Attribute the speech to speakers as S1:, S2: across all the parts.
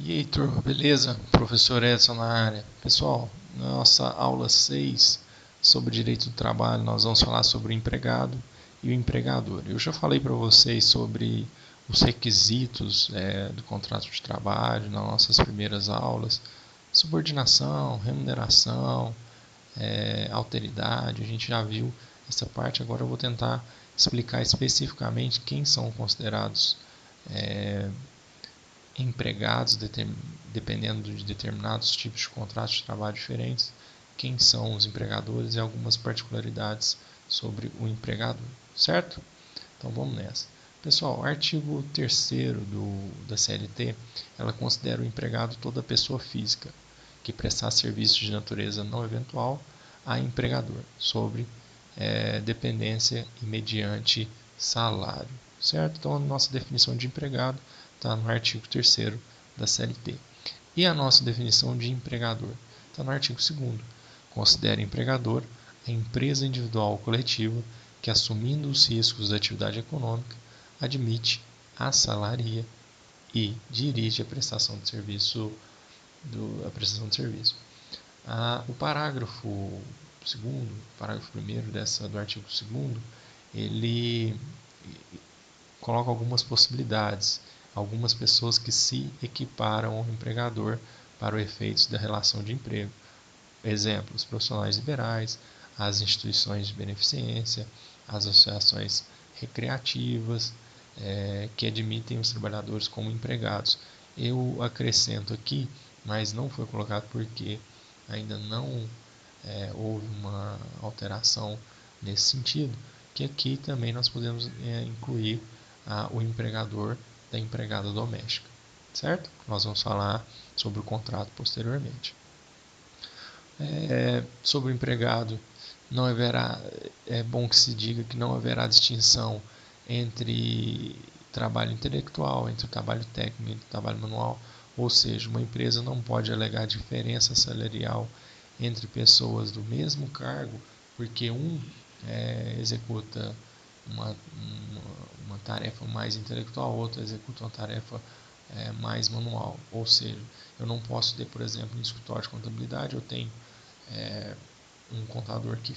S1: E aí, turma, beleza? Professor Edson na área. Pessoal, na nossa aula 6 sobre direito do trabalho, nós vamos falar sobre o empregado e o empregador. Eu já falei para vocês sobre os requisitos do contrato de trabalho nas nossas primeiras aulas: subordinação, remuneração, alteridade. A gente já viu essa parte. Agora eu vou tentar explicar especificamente quem são considerados empregados, dependendo de determinados tipos de contratos de trabalho diferentes, quem são os empregadores e algumas particularidades sobre o empregador, certo? Então vamos nessa. Pessoal, o artigo 3º da CLT, ela considera o empregado toda pessoa física que prestar serviços de natureza não eventual a empregador, sobre dependência e mediante salário, certo? Então a nossa definição de empregado está no artigo 3º da CLT. E a nossa definição de empregador está no artigo 2º. Considera empregador a empresa individual ou coletiva que, assumindo os riscos da atividade econômica, admite, assalaria e dirige a prestação de serviço. O parágrafo 1º do artigo 2º, ele coloca algumas possibilidades, algumas pessoas que se equiparam ao empregador para os efeitos da relação de emprego. Exemplo, os profissionais liberais, as instituições de beneficência, as associações recreativas, que admitem os trabalhadores como empregados. Eu acrescento aqui, mas não foi colocado porque ainda não houve uma alteração nesse sentido, que aqui também nós podemos incluir o empregador da empregada doméstica, certo? Nós vamos falar sobre o contrato posteriormente. Sobre o empregado, não haverá, é bom que se diga que não haverá distinção entre trabalho intelectual, entre o trabalho técnico e o trabalho manual, ou seja, uma empresa não pode alegar diferença salarial entre pessoas do mesmo cargo, porque um executa uma tarefa mais intelectual, outro executa uma tarefa mais manual. Ou seja, eu não posso ter, por exemplo, no escritório de contabilidade, eu tenho um contador que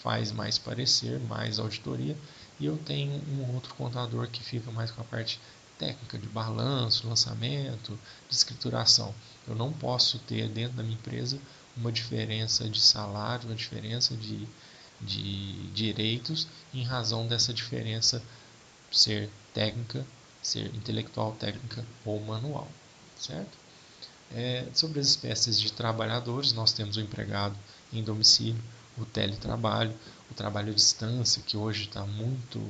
S1: faz mais parecer, mais auditoria, e eu tenho um outro contador que fica mais com a parte técnica de balanço, lançamento, de escrituração. Eu não posso ter dentro da minha empresa uma diferença de salário, uma diferença de direitos em razão dessa diferença ser técnica, ser intelectual, técnica ou manual, certo? Sobre as espécies de trabalhadores, nós temos o empregado em domicílio, o teletrabalho, o trabalho à distância, que hoje está muito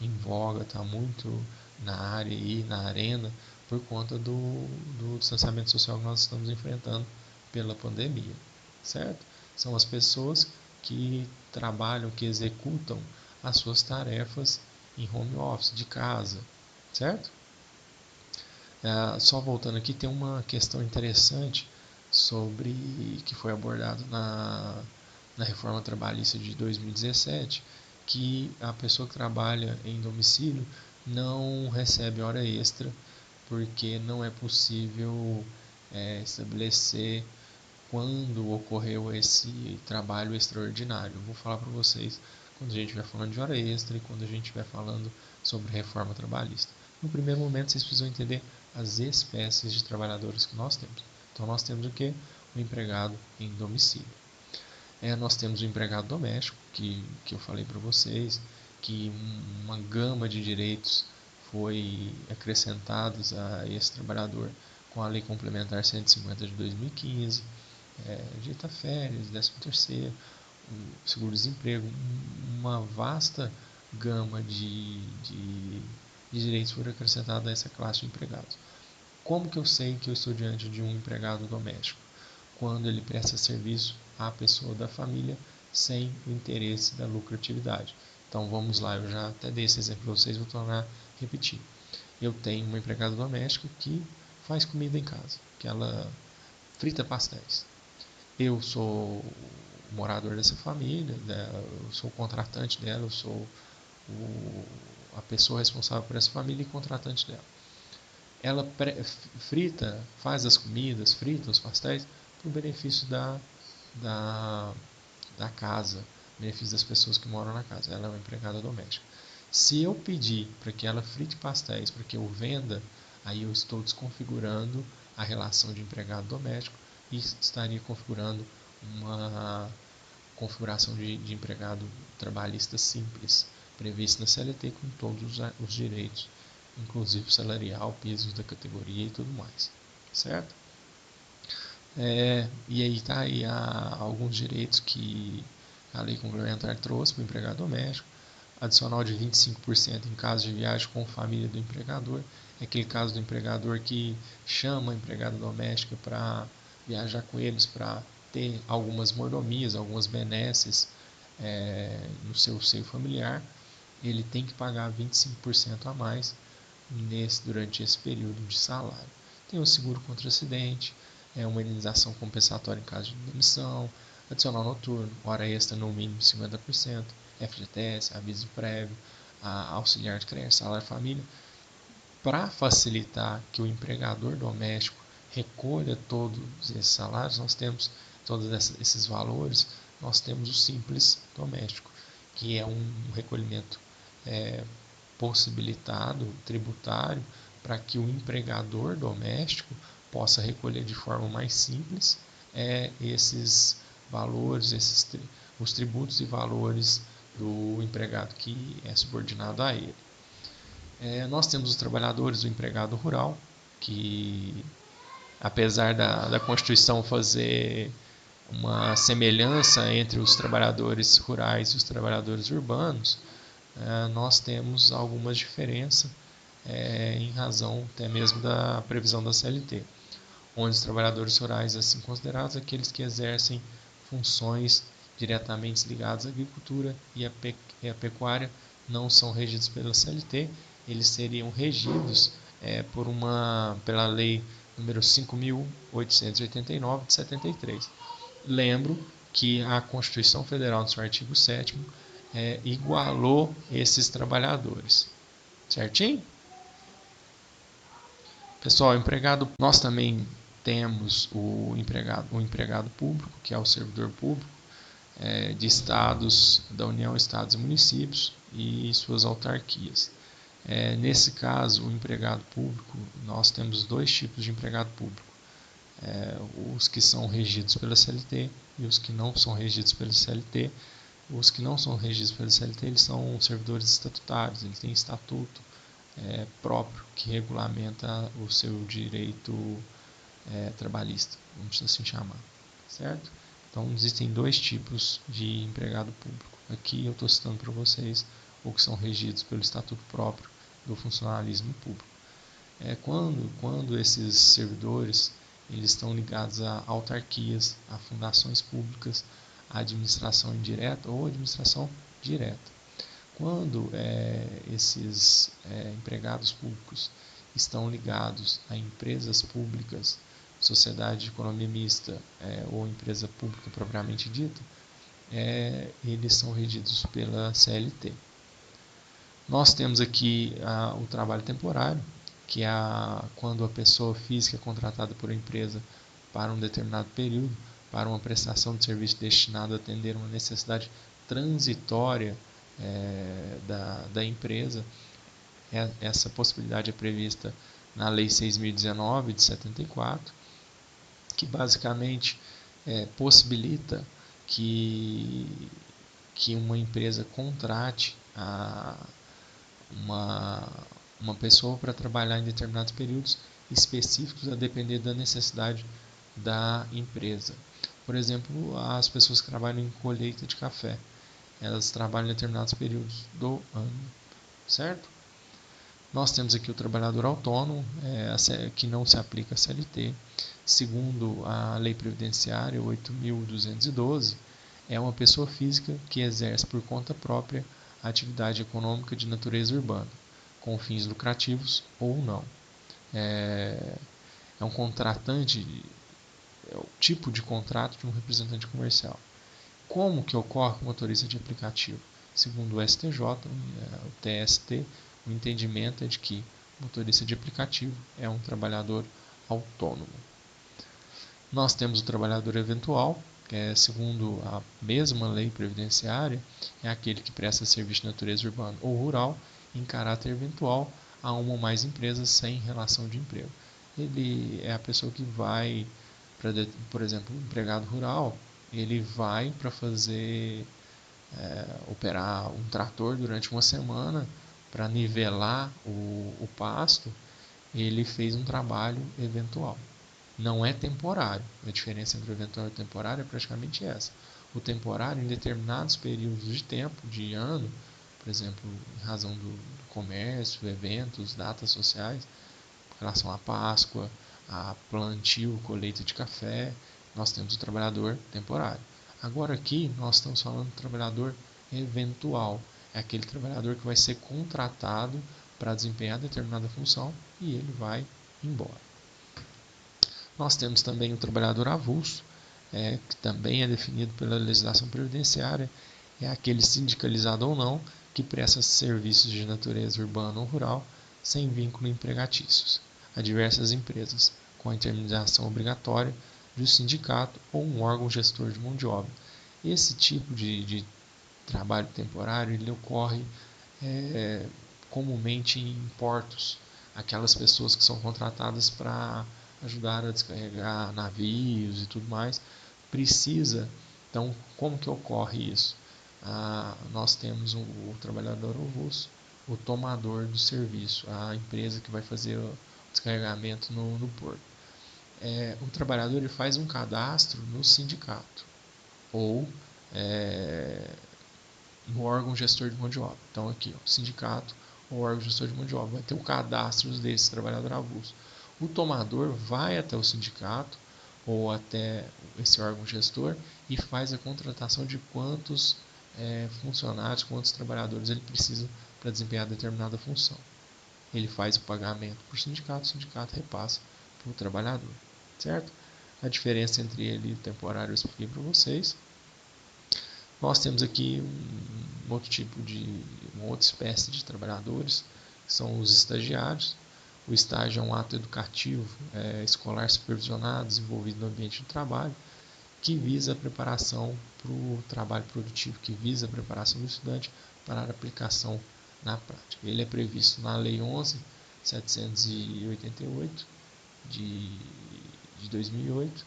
S1: em voga, está muito na área e na arena, por conta do distanciamento social que nós estamos enfrentando pela pandemia, certo? São as pessoas que trabalham, que executam as suas tarefas em home office, de casa, certo? Só voltando aqui, tem uma questão interessante sobre que foi abordado na reforma trabalhista de 2017, que a pessoa que trabalha em domicílio não recebe hora extra, porque não é possível estabelecer quando ocorreu esse trabalho extraordinário. Eu vou falar para vocês quando a gente estiver falando de hora extra e quando a gente estiver falando sobre reforma trabalhista. No primeiro momento, vocês precisam entender as espécies de trabalhadores que nós temos. Então, nós temos o que? O empregado em domicílio. Nós temos o empregado doméstico, que eu falei para vocês, que uma gama de direitos foi acrescentados a esse trabalhador com a Lei Complementar 150 de 2015, direito a férias, 13º, seguro-desemprego, uma vasta gama de direitos foram acrescentados a essa classe de empregados. Como que eu sei que eu estou diante de um empregado doméstico? Quando ele presta serviço à pessoa da família sem o interesse da lucratividade. Então vamos lá, eu já até dei esse exemplo para vocês, vou tornar a repetir. Eu tenho uma empregada doméstica que faz comida em casa, que ela frita pastéis. Eu sou o morador dessa família, eu sou o contratante dela, eu sou a pessoa responsável por essa família e contratante dela. ela frita, faz as comidas, frita os pastéis para o benefício da, da casa, benefício das pessoas que moram na casa. Ela é uma empregada doméstica. Se eu pedir para que ela frite pastéis, para que eu venda, aí eu estou desconfigurando a relação de empregado doméstico e estaria configurando uma configuração de empregado trabalhista simples, previsto na CLT com todos os direitos, inclusive salarial, pisos da categoria e tudo mais, certo? E aí está aí alguns direitos que a lei complementar trouxe para o empregado doméstico. Adicional de 25% em caso de viagem com família do empregador. É aquele caso do empregador que chama a empregada doméstica para viajar com eles para ter algumas mordomias, algumas benesses no seu seio familiar. Ele tem que pagar 25% a mais durante esse período de salário. Tem o seguro contra acidente, uma indenização compensatória em caso de demissão, adicional noturno, hora extra no mínimo 50%, FGTS, aviso prévio, auxiliar de creche, salário família. Para facilitar que o empregador doméstico recolha todos esses salários, nós temos todos esses valores, nós temos o simples doméstico, que é um recolhimento possibilitado, tributário, para que o empregador doméstico possa recolher de forma mais simples esses valores, os tributos e valores do empregado que é subordinado a ele. Nós temos os trabalhadores do empregado rural, que apesar da Constituição fazer uma semelhança entre os trabalhadores rurais e os trabalhadores urbanos, nós temos algumas diferenças em razão até mesmo da previsão da CLT, onde os trabalhadores rurais assim considerados aqueles que exercem funções diretamente ligadas à agricultura e à pecuária não são regidos pela CLT, eles seriam regidos pela lei número 5.889 de 73. Lembro que a Constituição Federal, no seu artigo 7º, igualou esses trabalhadores. Certinho? Pessoal, nós também temos o empregado público, que é o servidor público de estados da União, estados e municípios e suas autarquias. Nesse caso, o empregado público, nós temos dois tipos de empregado público. Os que são regidos pela CLT e os que não são regidos pela CLT. Os que não são regidos pela CLT, eles são servidores estatutários, eles têm estatuto próprio que regulamenta o seu direito trabalhista, vamos assim chamar, certo? Então, existem dois tipos de empregado público. Aqui eu estou citando para vocês o que são regidos pelo estatuto próprio do funcionalismo público. Quando esses servidores eles estão ligados a autarquias, a fundações públicas, a administração indireta ou administração direta. Quando esses empregados públicos estão ligados a empresas públicas, sociedade de economia mista ou empresa pública propriamente dita, eles são regidos pela CLT. Nós temos aqui o trabalho temporário, que é quando a pessoa física é contratada por uma empresa para um determinado período, para uma prestação de serviço destinado a atender uma necessidade transitória da empresa. Essa possibilidade é prevista na Lei 6.019 de 74, que basicamente possibilita que uma empresa contrate uma pessoa para trabalhar em determinados períodos específicos a depender da necessidade da empresa. Por exemplo, as pessoas que trabalham em colheita de café, elas trabalham em determinados períodos do ano, certo? Nós temos aqui o trabalhador autônomo, que não se aplica a CLT. Segundo a Lei Previdenciária 8.212, é uma pessoa física que exerce por conta própria a atividade econômica de natureza urbana, com fins lucrativos ou não. É um contratante, é o tipo de contrato de um representante comercial. Como que ocorre com o motorista de aplicativo? Segundo o STJ, o TST, o entendimento é de que motorista de aplicativo é um trabalhador autônomo. Nós temos o trabalhador eventual, que é, segundo a mesma lei previdenciária, é aquele que presta serviço de natureza urbana ou rural em caráter eventual a uma ou mais empresas sem relação de emprego. Ele é a pessoa que vai, por exemplo, o empregado rural, ele vai para fazer operar um trator durante uma semana para nivelar o pasto. Ele fez um trabalho eventual. Não é temporário. A diferença entre o eventual e o temporário é praticamente essa. O temporário, em determinados períodos de tempo, de ano, por exemplo, em razão do comércio, eventos, datas sociais, em relação à Páscoa, a plantio, colheita de café, nós temos o trabalhador temporário. Agora aqui nós estamos falando do trabalhador eventual. É aquele trabalhador que vai ser contratado para desempenhar determinada função e ele vai embora. Nós temos também o trabalhador avulso, que também é definido pela legislação previdenciária, é aquele sindicalizado ou não que presta serviços de natureza urbana ou rural sem vínculo empregatícios a diversas empresas, com a intermediação obrigatória de um sindicato ou um órgão gestor de mão de obra. Esse tipo de trabalho temporário ele ocorre comumente em portos, aquelas pessoas que são contratadas para ajudar a descarregar navios e tudo mais, precisa. Então, como que ocorre isso? Nós temos o trabalhador avulso, o tomador do serviço, a empresa que vai fazer o descarregamento no porto. O trabalhador ele faz um cadastro no sindicato ou no órgão gestor de mão de obra. Então, aqui, ó, sindicato ou órgão gestor de mão de obra vai ter o cadastro desse trabalhador avulso. O tomador vai até o sindicato ou até esse órgão gestor e faz a contratação de quantos funcionários, quantos trabalhadores ele precisa para desempenhar determinada função. Ele faz o pagamento por sindicato, o sindicato repassa para o trabalhador, certo? A diferença entre ele e o temporário eu expliquei para vocês. Nós temos aqui uma outra espécie de trabalhadores, que são os estagiários. O estágio é um ato educativo, escolar supervisionado, desenvolvido no ambiente de trabalho, que visa a preparação para o trabalho produtivo, que visa a preparação do estudante para a aplicação na prática. Ele é previsto na Lei 11.788 de 2008.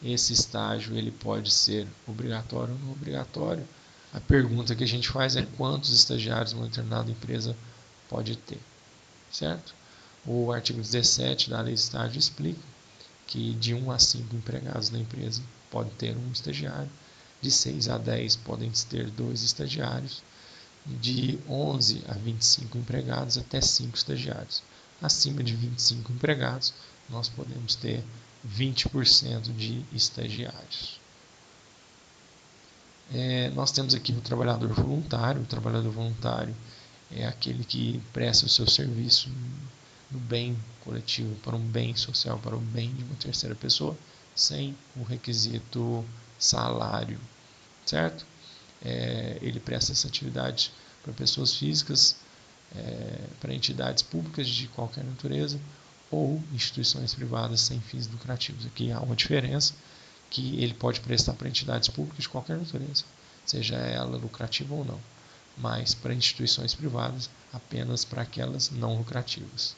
S1: Esse estágio ele pode ser obrigatório ou não obrigatório. A pergunta que a gente faz é quantos estagiários uma determinada empresa pode ter, certo? O artigo 17 da Lei de Estágio explica que de 1 a 5 empregados na empresa pode ter um estagiário, de 6 a 10 podem ter 2 estagiários, de 11 a 25 empregados até 5 estagiários. Acima de 25 empregados, nós podemos ter 20% de estagiários. Nós temos aqui o trabalhador voluntário. O trabalhador voluntário é aquele que presta o seu serviço no bem coletivo, para um bem social, para o bem de uma terceira pessoa, sem o requisito salário, certo? Ele presta essa atividade para pessoas físicas, para entidades públicas de qualquer natureza ou instituições privadas sem fins lucrativos. Aqui há uma diferença, que ele pode prestar para entidades públicas de qualquer natureza, seja ela lucrativa ou não, mas para instituições privadas apenas para aquelas não lucrativas.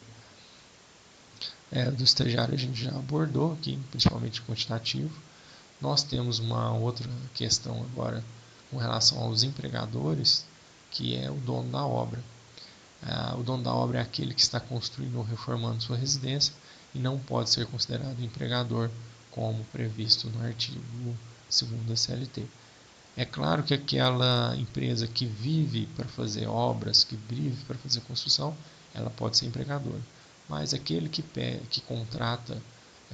S1: Do estagiário a gente já abordou aqui, principalmente quantitativo. Nós temos uma outra questão agora com relação aos empregadores, que é o dono da obra. O dono da obra é aquele que está construindo ou reformando sua residência e não pode ser considerado empregador, como previsto no artigo 2º da CLT. É claro que aquela empresa que vive para fazer obras, que vive para fazer construção, ela pode ser empregador. Mas aquele que contrata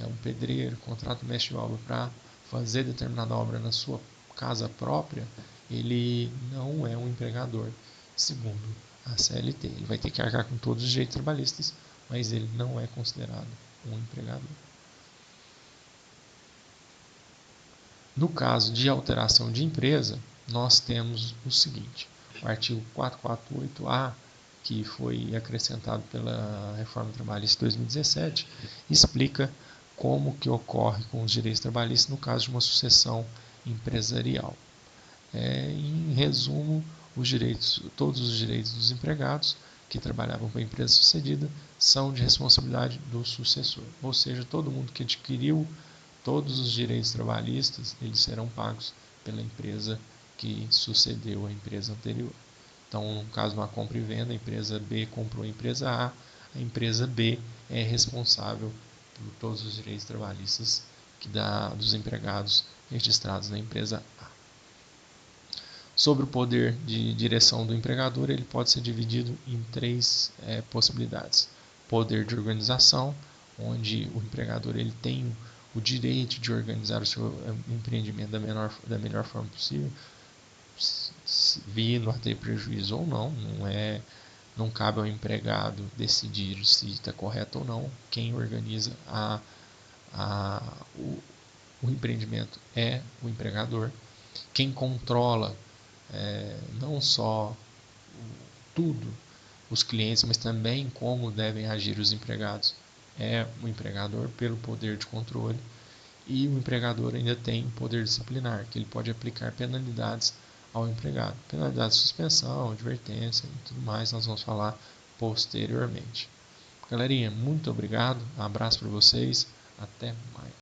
S1: um pedreiro, contrata um mestre de obra para fazer determinada obra na sua casa própria, ele não é um empregador, segundo a CLT. Ele vai ter que arcar com todos os direitos trabalhistas, mas ele não é considerado um empregador. No caso de alteração de empresa, nós temos o seguinte: o artigo 448A, que foi acrescentado pela Reforma Trabalhista de 2017, explica como que ocorre com os direitos trabalhistas no caso de uma sucessão empresarial. Em resumo, todos os direitos dos empregados que trabalhavam para a empresa sucedida são de responsabilidade do sucessor, ou seja, todo mundo que adquiriu todos os direitos trabalhistas, eles serão pagos pela empresa que sucedeu a empresa anterior. Então, no caso de uma compra e venda, a empresa B comprou a empresa B é responsável por todos os direitos trabalhistas dos empregados registrados na empresa A. Sobre o poder de direção do empregador, ele pode ser dividido em três possibilidades. Poder de organização, onde o empregador ele tem o direito de organizar o seu empreendimento da melhor forma possível, vindo a ter prejuízo ou não. Não cabe ao empregado decidir se está correto ou não. Quem organiza o empreendimento é o empregador. Quem controla não só tudo, os clientes, mas também como devem agir os empregados, é o empregador pelo poder de controle. E o empregador ainda tem poder disciplinar, que ele pode aplicar penalidades ao empregado. Penalidades de suspensão, advertência e tudo mais, nós vamos falar posteriormente. Galerinha, muito obrigado, um abraço para vocês, até mais.